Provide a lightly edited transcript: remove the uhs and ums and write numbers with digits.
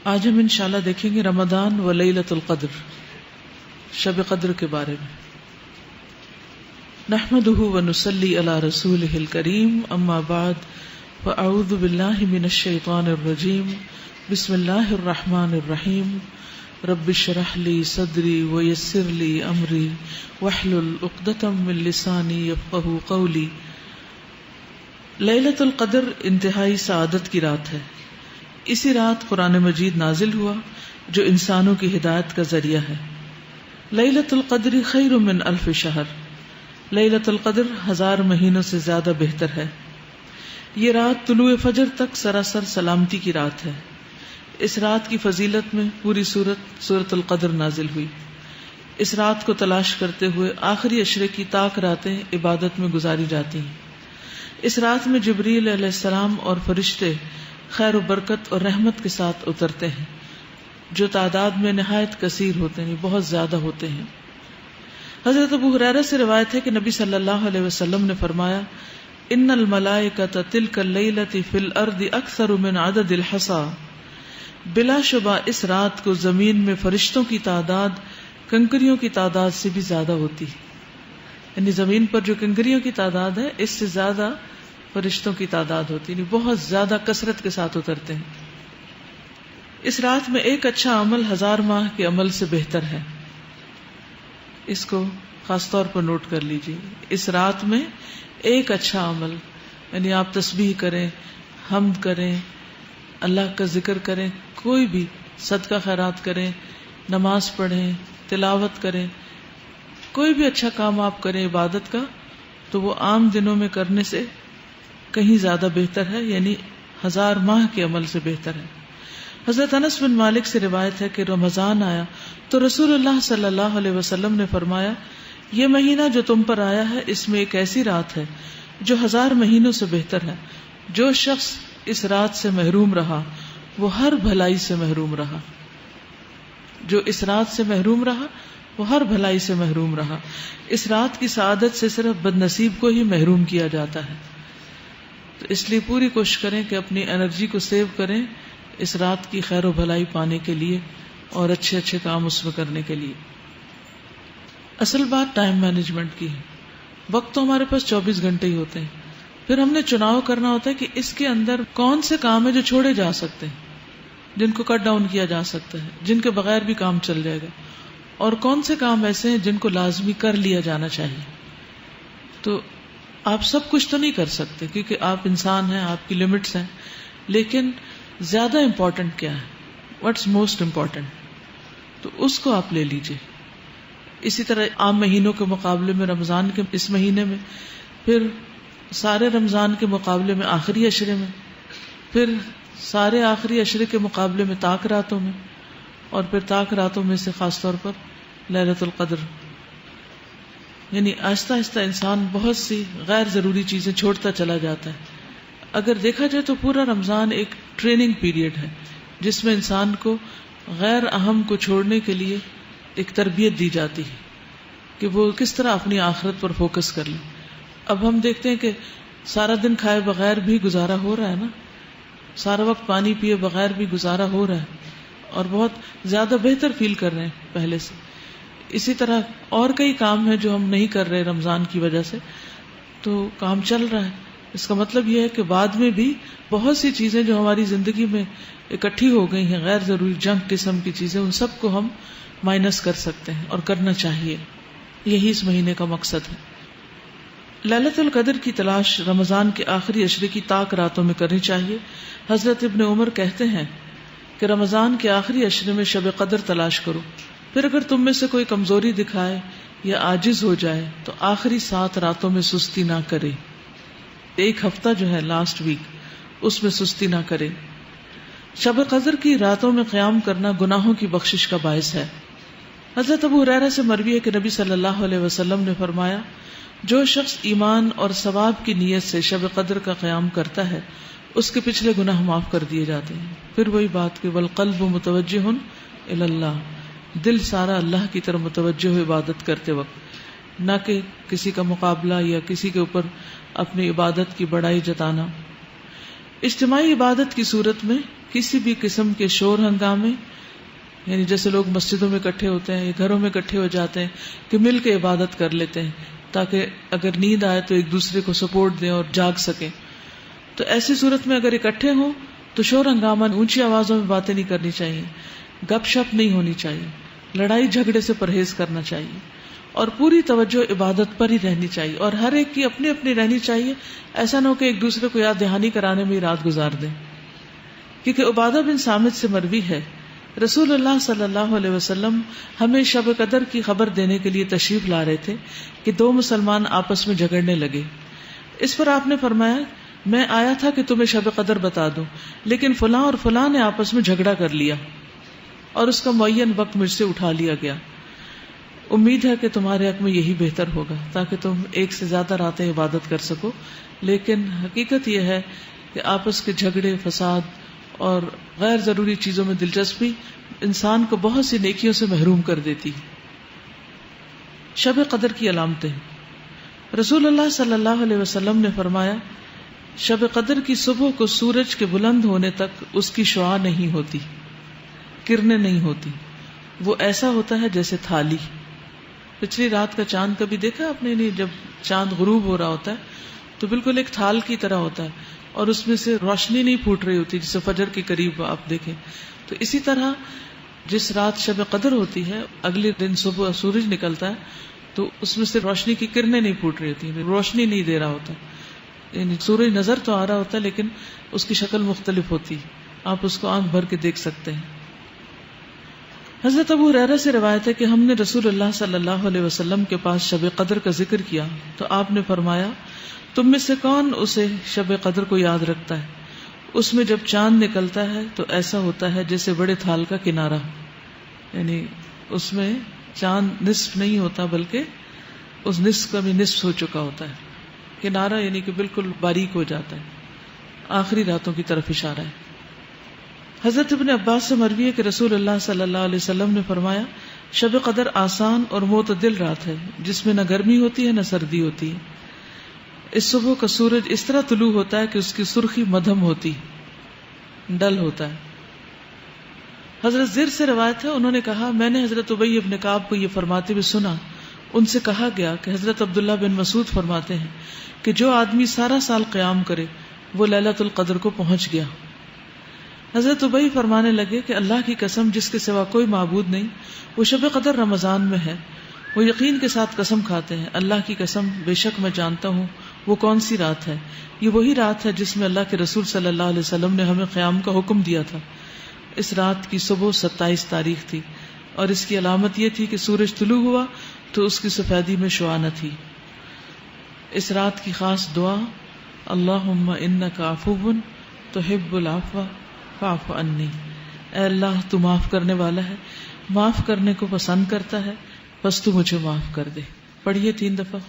آج ہم انشاءاللہ دیکھیں گے رمضان و لیلۃ القدر، شب قدر کے بارے میں۔ نحمده ونصلی علی رسولہ الکریم، اما بعد فاعوذ باللہ من الشیطان الرجیم، بسم اللہ الرحمن الرحیم، رب اشرح لی صدری ویسر لی امری واحلل عقدۃ من لسانی یفقہوا قولی۔ لیلۃ القدر انتہائی سعادت کی رات ہے۔ اسی رات قرآن مجید نازل ہوا جو انسانوں کی ہدایت کا ذریعہ ہے۔ لیلۃ القدر خیر من الف شہر، لیلۃ القدر 1000 مہینوں سے زیادہ بہتر ہے۔ یہ رات طلوع فجر تک سراسر سلامتی کی رات ہے۔ اس رات کی فضیلت میں پوری سورۃ القدر نازل ہوئی۔ اس رات کو تلاش کرتے ہوئے آخری عشرے کی طاق راتیں عبادت میں گزاری جاتی ہیں۔ اس رات میں جبریل علیہ السلام اور فرشتے خیر و برکت اور رحمت کے ساتھ اترتے ہیں، جو تعداد میں نہایت کثیر ہوتے ہیں، بہت زیادہ ہوتے ہیں۔ حضرت ابو ہریرہ سے روایت ہے کہ نبی صلی اللہ علیہ وسلم نے فرمایا، ان الملائکۃ تلک اللیلۃ فی الارض اکثر من عدد الحصی، بلا شبہ اس رات کو زمین میں فرشتوں کی تعداد کنکریوں کی تعداد سے بھی زیادہ ہوتی ہے۔ یعنی زمین پر جو کنکریوں کی تعداد ہے اس سے زیادہ فرشتوں کی تعداد ہوتی ہے، بہت زیادہ کثرت کے ساتھ اترتے ہیں۔ اس رات میں ایک اچھا عمل 1000 ماہ کے عمل سے بہتر ہے۔ اس کو خاص طور پر نوٹ کر لیجیے، اس رات میں ایک اچھا عمل، یعنی آپ تسبیح کریں، حمد کریں، اللہ کا ذکر کریں، کوئی بھی صدقہ خیرات کریں، نماز پڑھیں، تلاوت کریں، کوئی بھی اچھا کام آپ کریں عبادت کا، تو وہ عام دنوں میں کرنے سے کہیں زیادہ بہتر ہے، یعنی 1000 ماہ کے عمل سے بہتر ہے۔ حضرت انس بن مالک سے روایت ہے کہ رمضان آیا تو رسول اللہ صلی اللہ علیہ وسلم نے فرمایا، یہ مہینہ جو تم پر آیا ہے اس میں ایک ایسی رات ہے جو 1000 مہینوں سے بہتر ہے۔ جو شخص اس رات سے محروم رہا وہ ہر بھلائی سے محروم رہا۔ جو اس رات سے محروم رہا وہ ہر بھلائی سے محروم رہا۔ اس رات کی سعادت سے صرف بد نصیب کو ہی محروم کیا جاتا ہے۔ تو اس لیے پوری کوشش کریں کہ اپنی انرجی کو سیو کریں اس رات کی خیر و بھلائی پانے کے لیے اور اچھے اچھے کام اس میں کرنے کے لیے۔ اصل بات ٹائم مینجمنٹ کی ہے۔ وقت تو ہمارے پاس 24 گھنٹے ہی ہوتے ہیں، پھر ہم نے چناؤ کرنا ہوتا ہے کہ اس کے اندر کون سے کام ہیں جو چھوڑے جا سکتے ہیں، جن کو کٹ ڈاؤن کیا جا سکتا ہے، جن کے بغیر بھی کام چل جائے گا، اور کون سے کام ایسے ہیں جن کو لازمی کر لیا جانا چاہیے۔ تو آپ سب کچھ تو نہیں کر سکتے کیونکہ آپ انسان ہیں، آپ کی لمٹس ہیں، لیکن زیادہ امپورٹنٹ کیا ہے، واٹس موسٹ امپورٹنٹ، تو اس کو آپ لے لیجئے۔ اسی طرح عام مہینوں کے مقابلے میں رمضان کے اس مہینے میں، پھر سارے رمضان کے مقابلے میں آخری عشرے میں، پھر سارے آخری عشرے کے مقابلے میں طاق راتوں میں، اور پھر طاق راتوں میں سے خاص طور پر لیلۃ القدر۔ یعنی آہستہ آہستہ انسان بہت سی غیر ضروری چیزیں چھوڑتا چلا جاتا ہے۔ اگر دیکھا جائے تو پورا رمضان ایک ٹریننگ پیریڈ ہے جس میں انسان کو غیر اہم کو چھوڑنے کے لیے ایک تربیت دی جاتی ہے کہ وہ کس طرح اپنی آخرت پر فوکس کر لیں۔ اب ہم دیکھتے ہیں کہ سارا دن کھائے بغیر بھی گزارا ہو رہا ہے نا، سارا وقت پانی پیے بغیر بھی گزارا ہو رہا ہے، اور بہت زیادہ بہتر فیل کر رہے ہیں پہلے سے۔ اسی طرح اور کئی کام ہیں جو ہم نہیں کر رہے رمضان کی وجہ سے، تو کام چل رہا ہے۔ اس کا مطلب یہ ہے کہ بعد میں بھی بہت سی چیزیں جو ہماری زندگی میں اکٹھی ہو گئی ہیں، غیر ضروری جنک قسم کی چیزیں، ان سب کو ہم مائنس کر سکتے ہیں اور کرنا چاہیے۔ یہی اس مہینے کا مقصد ہے۔ لیلۃ القدر کی تلاش رمضان کے آخری عشرے کی طاق راتوں میں کرنی چاہیے۔ حضرت ابن عمر کہتے ہیں کہ رمضان کے آخری عشرے میں شب قدر تلاش کرو، پھر اگر تم میں سے کوئی کمزوری دکھائے یا عاجز ہو جائے تو آخری 7 راتوں میں سستی نہ کرے۔ ایک ہفتہ جو ہے لاسٹ ویک، اس میں سستی نہ کرے۔ شب قدر کی راتوں میں قیام کرنا گناہوں کی بخشش کا باعث ہے۔ حضرت ابو ہریرہ سے مروی ہے کہ نبی صلی اللہ علیہ وسلم نے فرمایا، جو شخص ایمان اور ثواب کی نیت سے شب قدر کا قیام کرتا ہے اس کے پچھلے گناہ معاف کر دیے جاتے ہیں۔ پھر وہی بات کہ والقلب متوجہ الی اللہ، دل سارا اللہ کی طرف متوجہ ہو عبادت کرتے وقت، نہ کہ کسی کا مقابلہ یا کسی کے اوپر اپنی عبادت کی بڑائی جتانا۔ اجتماعی عبادت کی صورت میں کسی بھی قسم کے شور ہنگامے، یعنی جیسے لوگ مسجدوں میں اکٹھے ہوتے ہیں یا گھروں میں اکٹھے ہو جاتے ہیں کہ مل کے عبادت کر لیتے ہیں تاکہ اگر نیند آئے تو ایک دوسرے کو سپورٹ دیں اور جاگ سکیں، تو ایسی صورت میں اگر اکٹھے ہوں تو شور ہنگامہ، اونچی آوازوں میں باتیں نہیں کرنی چاہیے، گپ شپ نہیں ہونی چاہیے، لڑائی جھگڑے سے پرہیز کرنا چاہیے، اور پوری توجہ عبادت پر ہی رہنی چاہیے، اور ہر ایک کی اپنی اپنی رہنی چاہیے. ایسا نہ ہو کہ ایک دوسرے کو یاد دہانی کرانے میں ہی رات گزار دیں. کیونکہ عبادہ بن صامت سے مروی ہے رسول اللہ صلی اللہ علیہ وسلم ہمیں شب قدر کی خبر دینے کے لیے تشریف لا رہے تھے کہ دو مسلمان آپس میں جھگڑنے لگے. اس پر آپ نے فرمایا میں آیا تھا کہ تمہیں شب قدر بتا دوں، لیکن فلاں اور فلاں نے آپس میں جھگڑا کر لیا اور اس کا معین وقت مجھ سے اٹھا لیا گیا. امید ہے کہ تمہارے حق میں یہی بہتر ہوگا تاکہ تم ایک سے زیادہ راتیں عبادت کر سکو. لیکن حقیقت یہ ہے کہ آپس کے جھگڑے، فساد اور غیر ضروری چیزوں میں دلچسپی انسان کو بہت سی نیکیوں سے محروم کر دیتی. شب قدر کی علامتیں. رسول اللہ صلی اللہ علیہ وسلم نے فرمایا شب قدر کی صبح کو سورج کے بلند ہونے تک اس کی شعاع نہیں ہوتی، کرنیں نہیں ہوتی، وہ ایسا ہوتا ہے جیسے تھالی. پچھلی رات کا چاند کبھی دیکھا آپ نے؟ نہیں. جب چاند غروب ہو رہا ہوتا ہے تو بالکل ایک تھال کی طرح ہوتا ہے اور اس میں سے روشنی نہیں پھوٹ رہی ہوتی جسے فجر کے قریب آپ دیکھیں. تو اسی طرح جس رات شب قدر ہوتی ہے اگلے دن صبح سورج نکلتا ہے تو اس میں سے روشنی کی کرنیں نہیں پھوٹ رہی ہوتی، روشنی نہیں دے رہا ہوتا، یعنی سورج نظر تو آ رہا ہوتا ہے لیکن اس کی شکل مختلف ہوتی، آپ اس کو آنکھ بھر کے دیکھ سکتے ہیں. حضرت ابو ہریرہ سے روایت ہے کہ ہم نے رسول اللہ صلی اللہ علیہ وسلم کے پاس شب قدر کا ذکر کیا تو آپ نے فرمایا تم میں سے کون اسے شب قدر کو یاد رکھتا ہے؟ اس میں جب چاند نکلتا ہے تو ایسا ہوتا ہے جیسے بڑے تھال کا کنارہ، یعنی اس میں چاند نصف نہیں ہوتا بلکہ اس نصف کا بھی نصف ہو چکا ہوتا ہے. کنارہ یعنی کہ بالکل باریک ہو جاتا ہے. آخری راتوں کی طرف اشارہ ہے. حضرت ابن عباس سے مروی ہے کہ رسول اللہ صلی اللہ علیہ وسلم نے فرمایا شب قدر آسان اور معتدل رات ہے جس میں نہ گرمی ہوتی ہے نہ سردی ہوتی ہے. اس صبح کا سورج اس طرح طلوع ہوتا ہے کہ اس کی سرخی مدھم ہوتی، ڈل ہوتا ہے. حضرت زر سے روایت ہے انہوں نے کہا میں نے حضرت ابی بن کعب کو یہ فرماتے ہوئے سنا. ان سے کہا گیا کہ حضرت عبداللہ بن مسعود فرماتے ہیں کہ جو آدمی سارا سال قیام کرے وہ لیلۃ القدر کو پہنچ گیا. حضرت ابی فرمانے لگے کہ اللہ کی قسم جس کے سوا کوئی معبود نہیں وہ شب قدر رمضان میں ہے. وہ یقین کے ساتھ قسم کھاتے ہیں اللہ کی قسم بے شک میں جانتا ہوں وہ کون سی رات ہے. یہ وہی رات ہے جس میں اللہ کے رسول صلی اللہ علیہ وسلم نے ہمیں قیام کا حکم دیا تھا. اس رات کی صبح 27 تاریخ تھی اور اس کی علامت یہ تھی کہ سورج طلوع ہوا تو اس کی سفیدی میں شعاع نہ تھی. اس رات کی خاص دعا اللہم انک عفو تحب العفو فاعف عنی، اے اللہ تو معاف کرنے والا ہے، معاف کرنے کو پسند کرتا ہے، بس تو مجھے معاف کر دے. پڑھیے 3 دفعہ.